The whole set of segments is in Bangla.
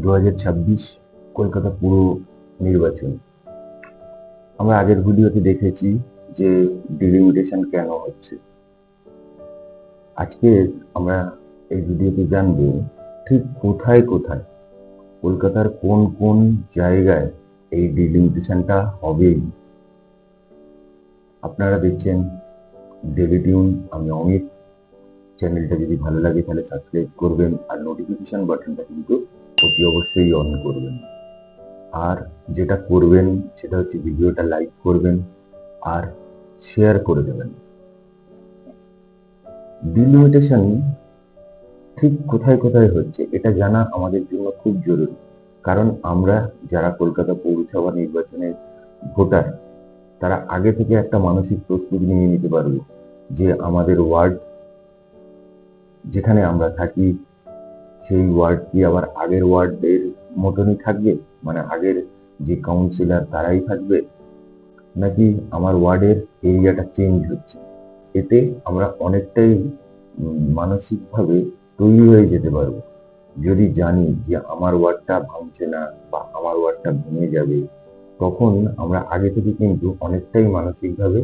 2026 কলকাতা পুর নির্বাচন। আমরা আগের ভিডিওতে দেখেছি যে ডিলিমিটেশন কেন হচ্ছে। আজকে আমরা এই ভিডিওতে জানবো ঠিক কোথায় কোথায় কলকাতার কোন কোন জায়গায় এই ডিলিমিটেশনটা হবে। আপনারা দেখছেন ডেলি টিউন, আমি অমিত। চ্যানেলটা যদি ভালো লাগে তাহলে সাবস্ক্রাইব করবেন আর নোটিফিকেশন বাটনটা কিন্তু অতি অবশ্যই অন করবেন। আর যেটা করবেন সেটা হচ্ছে ভিডিওটা লাইক করবেন আর শেয়ার করে দেবেন। ডিলিমিটেশন ঠিক কোথায় কোথায় হচ্ছে এটা জানা আমাদের জন্য খুব জরুরি, কারণ আমরা যারা কলকাতা পৌরসভা নির্বাচনের ভোটার তারা আগে থেকে একটা মানসিক প্রস্তুতি নিয়ে নিতে পারবো যে আমাদের ওয়ার্ড যেখানে আমরা থাকি সেই ওয়ার্ড কি আবার আগের ওয়ার্ডের মতনই থাকবে, মানে আগের যে কাউন্সিলর তারাই থাকবে, নাকি আমার ওয়ার্ডের এরিয়াটা চেঞ্জ হচ্ছে। এতে আমরা অনেকটাই মানসিকভাবে তৈরি হয়ে যেতে পারবো। যদি জানি যে আমার ওয়ার্ডটা ভাঙছে না বা আমার ওয়ার্ডটা ভেঙে যাবে, তখন আমরা আগে থেকে কিন্তু অনেকটাই মানসিকভাবে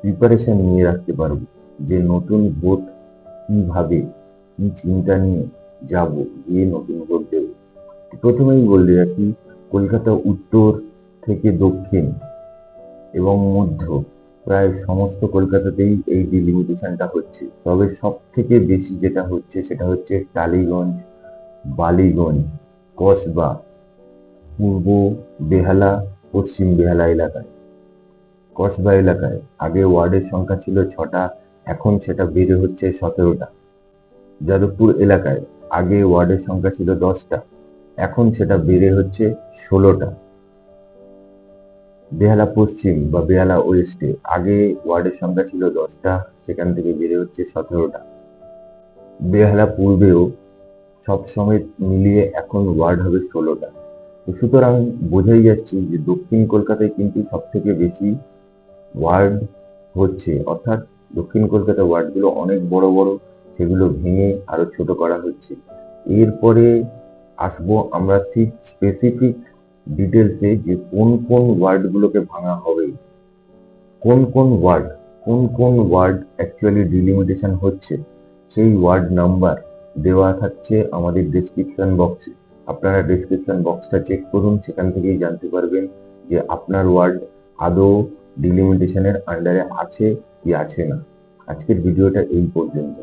প্রিপারেশন নিয়ে রাখতে পারবো যে নতুন ভোট কিভাবে কি চিন্তা নিয়ে যাব গিয়ে নতুন ভোট দেব। প্রথমেই বলে রাখি, কলকাতা উত্তর থেকে দক্ষিণ এবং মধ্য প্রায় সমস্ত কলকাতাতেই এই ডিলিমিটেশনটা হচ্ছে। তবে সব থেকে বেশি যেটা হচ্ছে সেটা হচ্ছে টালিগঞ্জ, বালিগঞ্জ, কসবা, পূর্ব বেহালা, পশ্চিম বেহালা এলাকায়। কসবা এলাকায় আগে ওয়ার্ডের সংখ্যা ছিল 6টা, এখন সেটা বেড়ে হচ্ছে 17টা। যাদবপুর এলাকায় আগে ওয়ার্ডের সংখ্যা ছিল 10টা, এখন সেটা বেড়ে হচ্ছে 16টা। বেহালা পশ্চিম বা বেহালা ওয়েস্টে আগে ওয়ার্ডের সংখ্যা ছিল 10টা, সেখান থেকে বেড়ে হচ্ছে 17টা। বেহালা পূর্বেও সবসময় মিলিয়ে এখন ওয়ার্ড হবে 16টা। সুতরাং বোঝাই যাচ্ছে যে দক্ষিণ কলকাতায় কিন্তু সব থেকে বেশি ওয়ার্ড হচ্ছে, অর্থাৎ দক্ষিণ কলকাতা ওয়ার্ডগুলো অনেক বড় বড়, সেগুলো ভেঙে আরো ছোট করা হচ্ছে। এরপরে আসবো আমরা ঠিক স্পেসিফিক ডিটেলসে যে কোন কোন ওয়ার্ডগুলোকে ভাঙা হবে, কোন কোন ওয়ার্ড অ্যাকচুয়ালি ডিলিমিটেশন হচ্ছে। সেই ওয়ার্ড নাম্বার দেওয়া থাকছে আমাদের ডেসক্রিপশন বক্সে। আপনারা ডেসক্রিপশন বক্সটা চেক করুন, সেখান থেকেই জানতে পারবেন যে আপনার ওয়ার্ড আদৌ ডিলিমিটেশনের আন্ডারে আছে কি আছে না। আজকের ভিডিওটা এই পর্যন্ত।